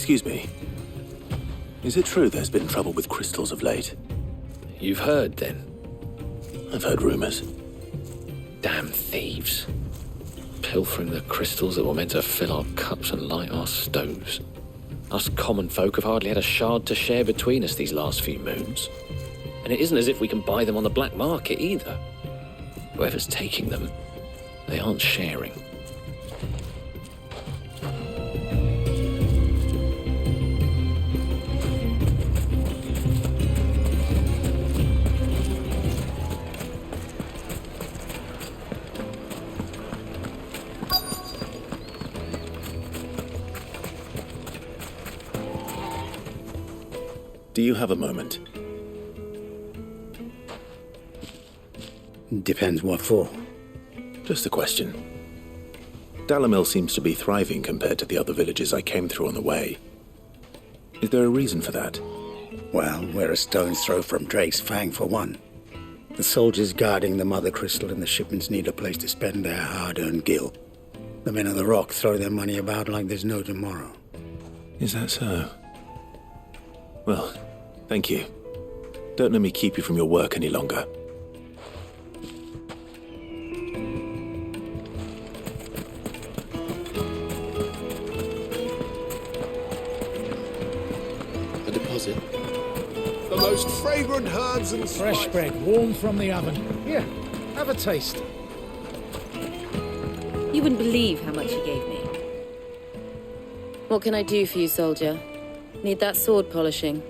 Excuse me. Is it true there's been trouble with crystals of late? You've heard, then? I've heard rumors. Damn thieves. Pilfering the crystals that were meant to fill our cups and light our stoves. Us common folk have hardly had a shard to share between us these last few moons. And it isn't as if we can buy them on the black market either. Whoever's taking them, they aren't sharing. Do you have a moment? Depends what for. Just a question. Dalamil seems to be thriving compared to the other villages I came through on the way. Is there a reason for that? Well, we're a stone's throw from Drake's Fang for one. The soldiers guarding the mother crystal and the shipments need a place to spend their hard-earned gil. The men of the rock throw their money about like there's no tomorrow. Is that so? Well, thank you. Don't let me keep you from your work any longer. A deposit? The most fragrant herbs and Fresh spices. bread, warm from the oven. Here, have a taste. You wouldn't believe how much he gave me. What can I do for you, soldier? Need that sword polishing?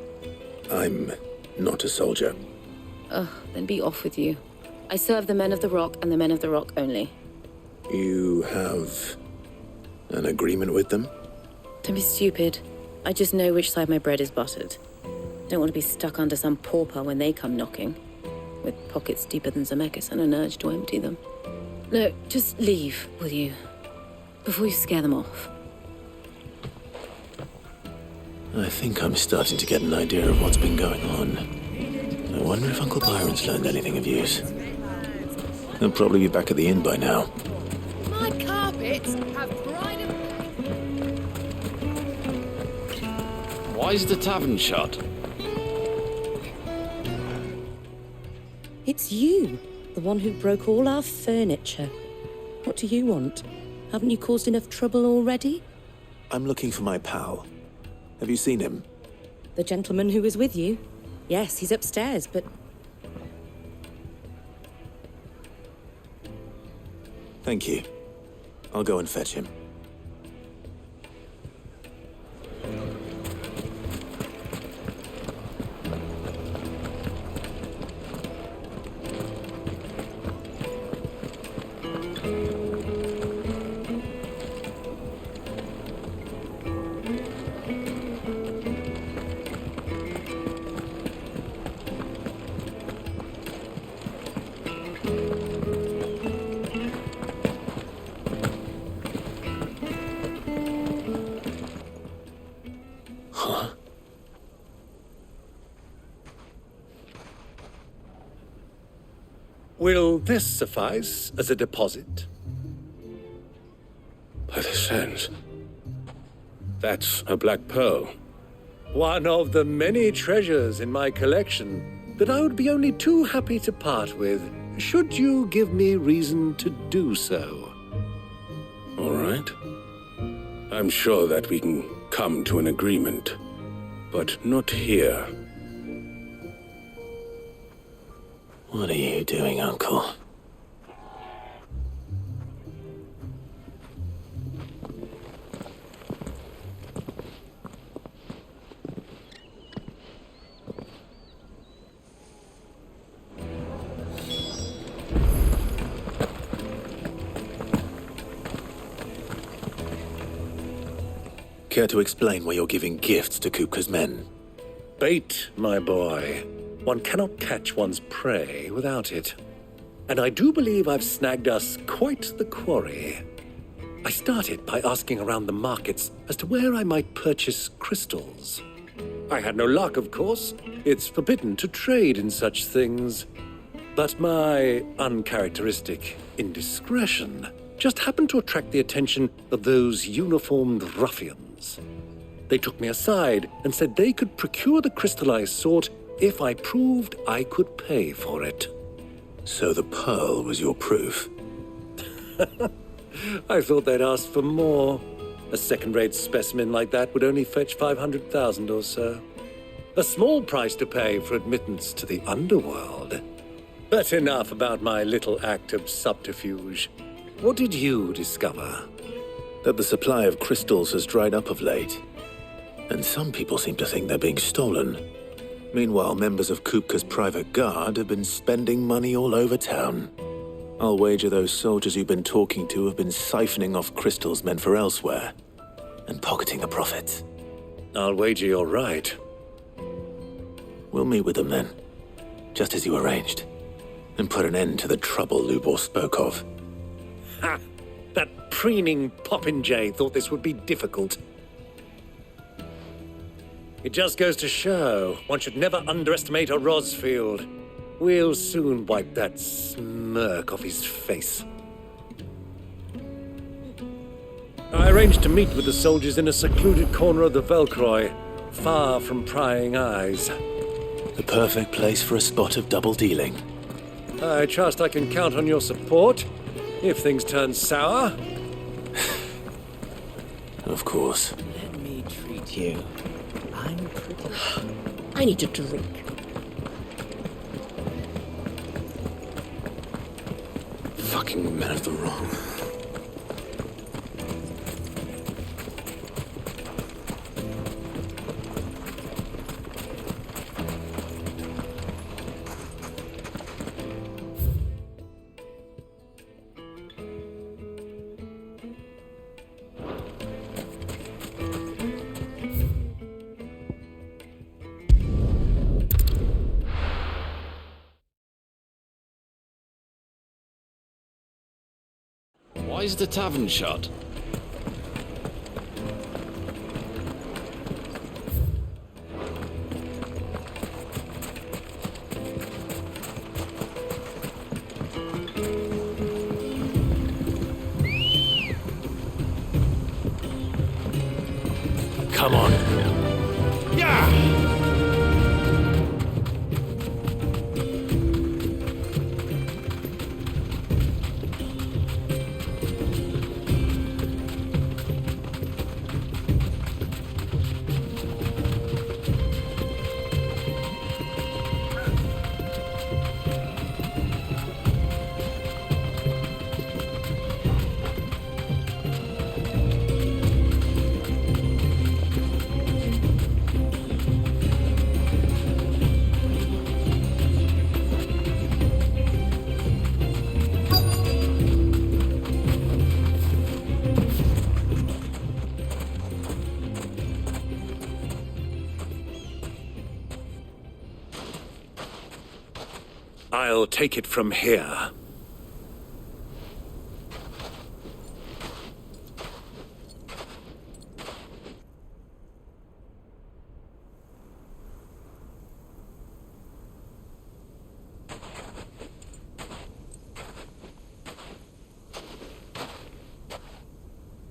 I'm not a soldier. Ugh, then be off with you. I serve the men of the rock and the men of the rock only. You have an agreement with them? Don't be stupid. I just know which side my bread is buttered. Don't want to be stuck under some pauper when they come knocking, with pockets deeper than Zemeckis and an urge to empty them. No, just leave, will you? Before you scare them off. I think I'm starting to get an idea of what's been going on. I wonder if Uncle Byron's learned anything of use. He'll probably be back at the inn by now. My carpets have bride and... Why is the tavern shut? It's you, the one who broke all our furniture. What do you want? Haven't you caused enough trouble already? I'm looking for my pal. Have you seen him? The gentleman who was with you? Yes, he's upstairs, but... Thank you. I'll go and fetch him. Will this suffice as a deposit? By the sands. That's a black pearl. One of the many treasures in my collection that I would be only too happy to part with, should you give me reason to do so. All right. I'm sure that we can come to an agreement, but not here. What are you doing, Uncle? Care to explain why you're giving gifts to Kupka's men? Bait, my boy. One cannot catch one's prey without it. And I do believe I've snagged us quite the quarry. I started by asking around the markets as to where I might purchase crystals. I had no luck, of course. It's forbidden to trade in such things. But my uncharacteristic indiscretion just happened to attract the attention of those uniformed ruffians. They took me aside and said they could procure the crystallized sort if I proved I could pay for it. So the pearl was your proof? I thought they'd ask for more. A second-rate specimen like that would only fetch 500,000 or so. A small price to pay for admittance to the underworld. But enough about my little act of subterfuge. What did you discover? That the supply of crystals has dried up of late. And some people seem to think they're being stolen. Meanwhile, members of Kupka's private guard have been spending money all over town. I'll wager those soldiers you've been talking to have been siphoning off crystals meant for elsewhere, and pocketing the profits. I'll wager you're right. We'll meet with them then, just as you arranged, and put an end to the trouble Lubor spoke of. Ha! That preening popinjay thought this would be difficult. It just goes to show one should never underestimate a Rosfield. We'll soon wipe that smirk off his face. I arranged to meet with the soldiers in a secluded corner of the Velcroy, far from prying eyes. The perfect place for a spot of double dealing. I trust I can count on your support if things turn sour. Of course. Let me treat you. I'm pretty. I need a drink. Fucking men of the wrong. Why is the tavern shut? Come on. I'll take it from here.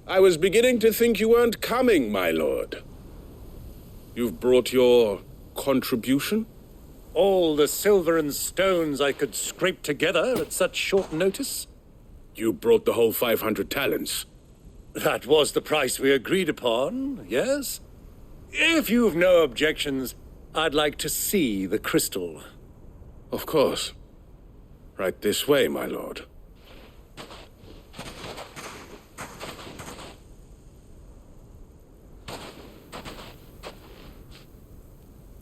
I was beginning to think you weren't coming, my lord. You've brought your contribution? All the silver and stones I could scrape together at such short notice? You brought the whole 500 talents. That was the price we agreed upon, yes? If you've no objections, I'd like to see the crystal. Of course. Right this way, my lord.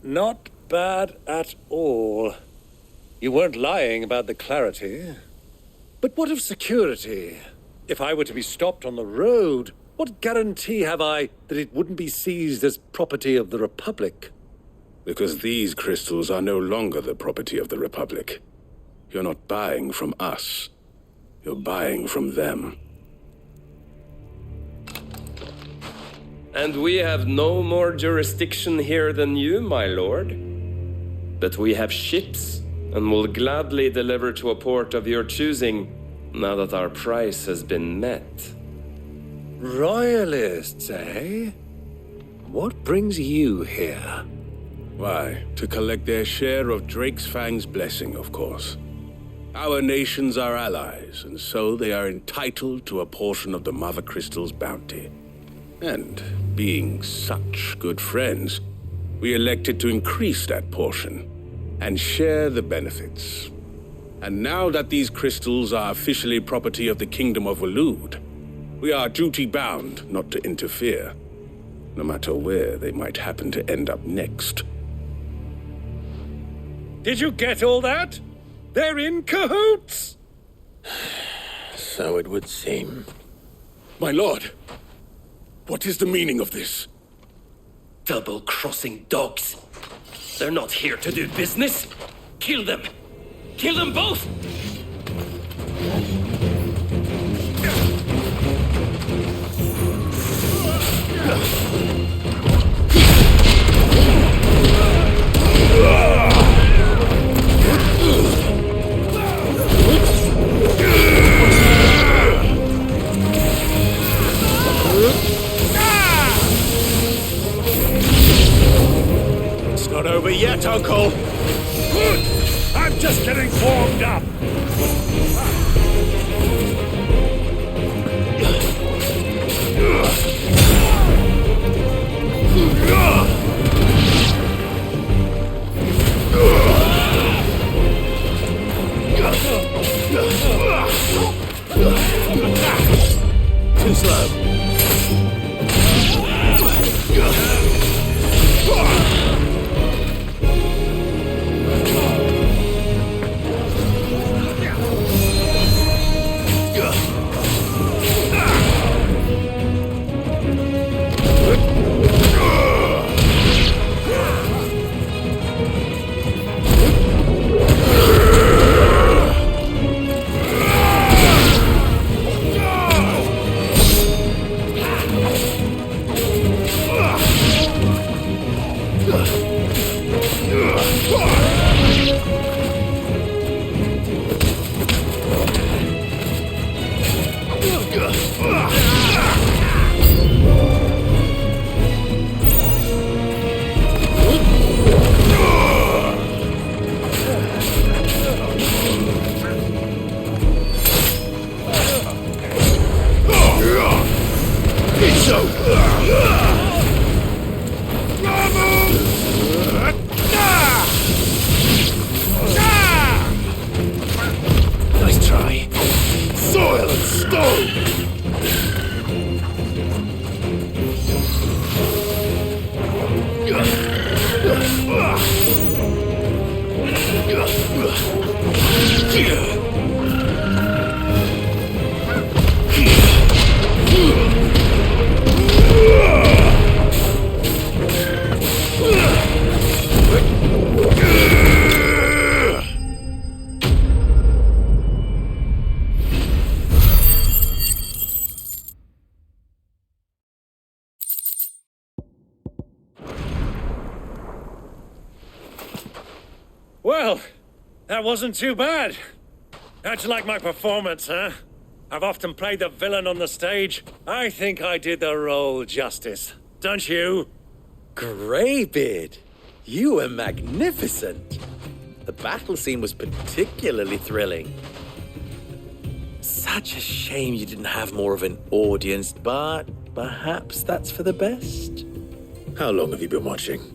Not bad at all. You weren't lying about the clarity. But what of security? If I were to be stopped on the road, what guarantee have I that it wouldn't be seized as property of the Republic? Because these crystals are no longer the property of the Republic. You're not buying from us. You're buying from them. And we have no more jurisdiction here than you, my lord. But we have ships, and will gladly deliver to a port of your choosing, now that our price has been met. Royalists, eh? what brings you here? Why, to collect their share of Drake's Fang's blessing, of course. Our nations are allies, and so they are entitled to a portion of the Mother Crystal's bounty. And, being such good friends, we elected to increase that portion and share the benefits. And now that these crystals are officially property of the Kingdom of Waloed, we are duty-bound not to interfere, no matter where they might happen to end up next. Did you get all that? They're in cahoots! So it would seem. My lord, what is the meaning of this? Double-crossing dogs. They're not here to do business. Kill them. Kill them both! It's not over yet, Uncle! Good! I'm just getting warmed up! Too slow. Nice try. Soil and stone! Well, that wasn't too bad. How'd you like my performance, huh? I've often played the villain on the stage. I think I did the role justice. Don't you? Greybeard, you were magnificent. The battle scene was particularly thrilling. Such a shame you didn't have more of an audience, but perhaps that's for the best. How long have you been watching?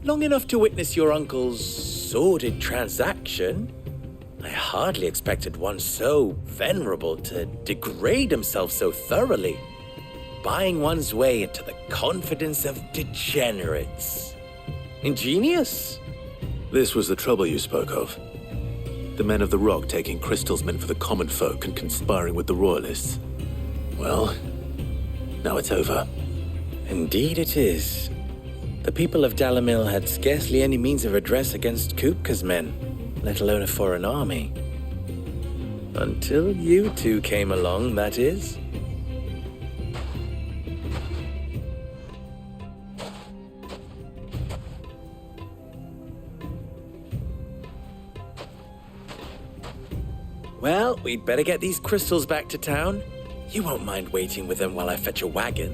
Long enough to witness your uncle's sordid transaction. I hardly expected one so venerable to degrade himself so thoroughly, buying one's way into the confidence of degenerates. Ingenious. This was the trouble you spoke of. The men of the Rock taking crystals meant for the common folk and conspiring with the Royalists. Well, now it's over. Indeed it is. The people of Dalamil had scarcely any means of redress against Kupka's men, let alone a foreign army. Until you two came along, that is. Well, we'd better get these crystals back to town. You won't mind waiting with them while I fetch a wagon.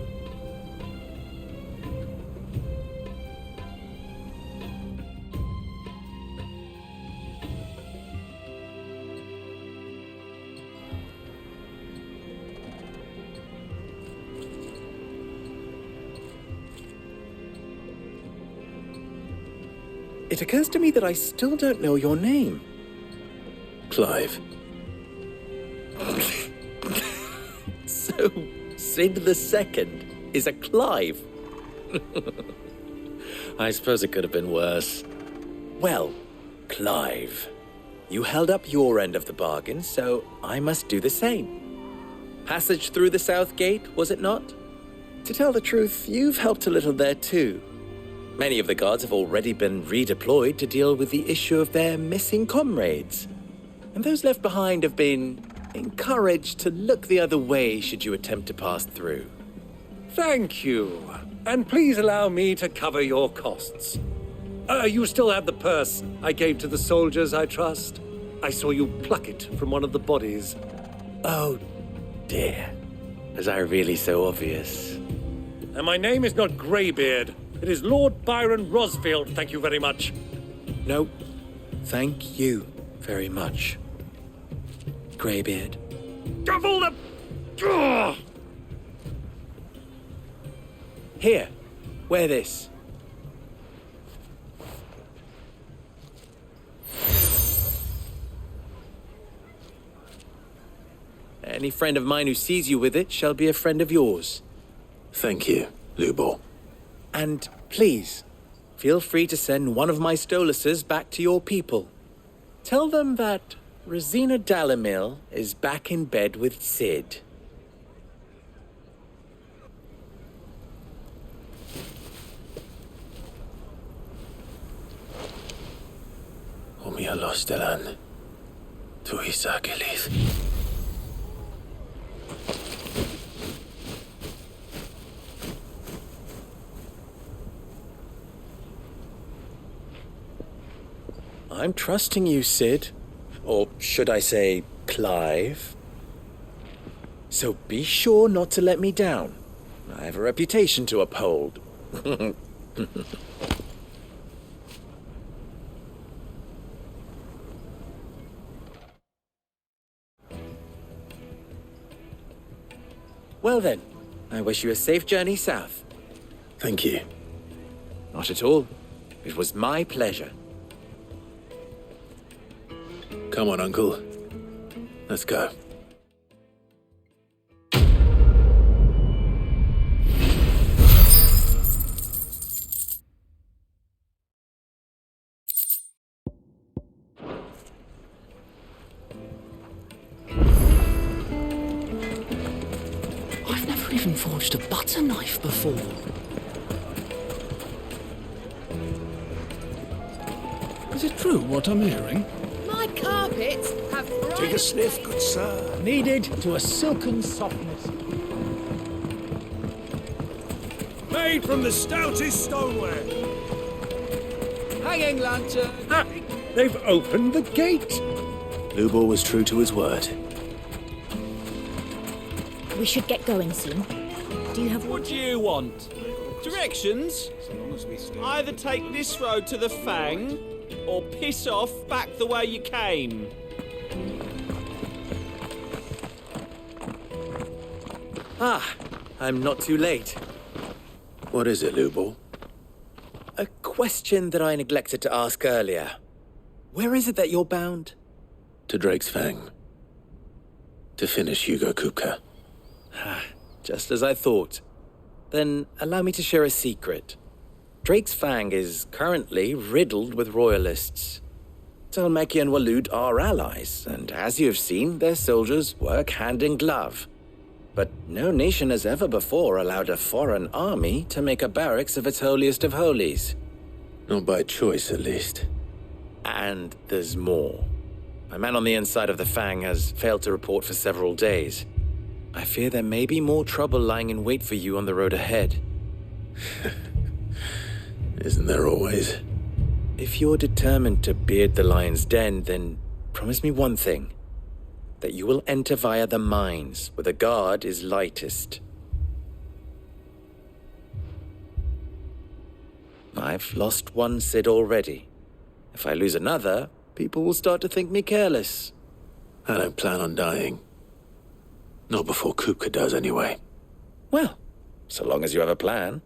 It occurs to me that I still don't know your name. Clive. So, Sid the Second is a Clive. I suppose it could have been worse. Well, Clive, you held up your end of the bargain, so I must do the same. Passage through the South Gate, was it not? To tell the truth, you've helped a little there too. Many of the guards have already been redeployed to deal with the issue of their missing comrades. And those left behind have been encouraged to look the other way should you attempt to pass through. Thank you. And please allow me to cover your costs. You still have the purse I gave to the soldiers, I trust? I saw you pluck it from one of the bodies. Oh, dear. Was I really so obvious? And my name is not Greybeard. It is Lord Byron Rosfield, thank you very much. No, thank you very much, Greybeard. Double the... Ugh! Here, wear this. Any friend of mine who sees you with it shall be a friend of yours. Thank you, Lubor. And please, feel free to send one of my Stoluses back to your people. Tell them that Rosina Dalamil is back in bed with Sid. Omia Lostelan. Tuisa Gelith. I'm trusting you, Sid. Or should I say, Clive? So be sure not to let me down. I have a reputation to uphold. Well then, I wish you a safe journey south. Thank you. Not at all. It was my pleasure. Come on, Uncle. Let's go. I've never even forged a butter knife before. Is it true what I'm hearing? My carpets have bright... Take a sniff, good sir. Kneaded to a silken softness. Made from the stoutest stoneware. Hanging lantern. Ah, they've opened the gate. Lubor was true to his word. We should get going soon. Do you have... What do you want? Directions? Either take this road to the Fang, or piss off back the way you came. Ah, I'm not too late. What is it, Lubor? A question that I neglected to ask earlier. Where is it that you're bound? To Drake's Fang. To finish Hugo Kupka. Just as I thought. Then allow me to share a secret. Drake's Fang is currently riddled with royalists. Talmeki and Walud are allies, and as you have seen, their soldiers work hand in glove. But no nation has ever before allowed a foreign army to make a barracks of its holiest of holies. Not by choice, at least. And there's more. My man on the inside of the Fang has failed to report for several days. I fear there may be more trouble lying in wait for you on the road ahead. Isn't there always? If you're determined to beard the lion's den, then promise me one thing. That you will enter via the mines, where the guard is lightest. I've lost one Sid already. If I lose another, people will start to think me careless. I don't plan on dying. Not before Kupka does, anyway. Well, so long as you have a plan.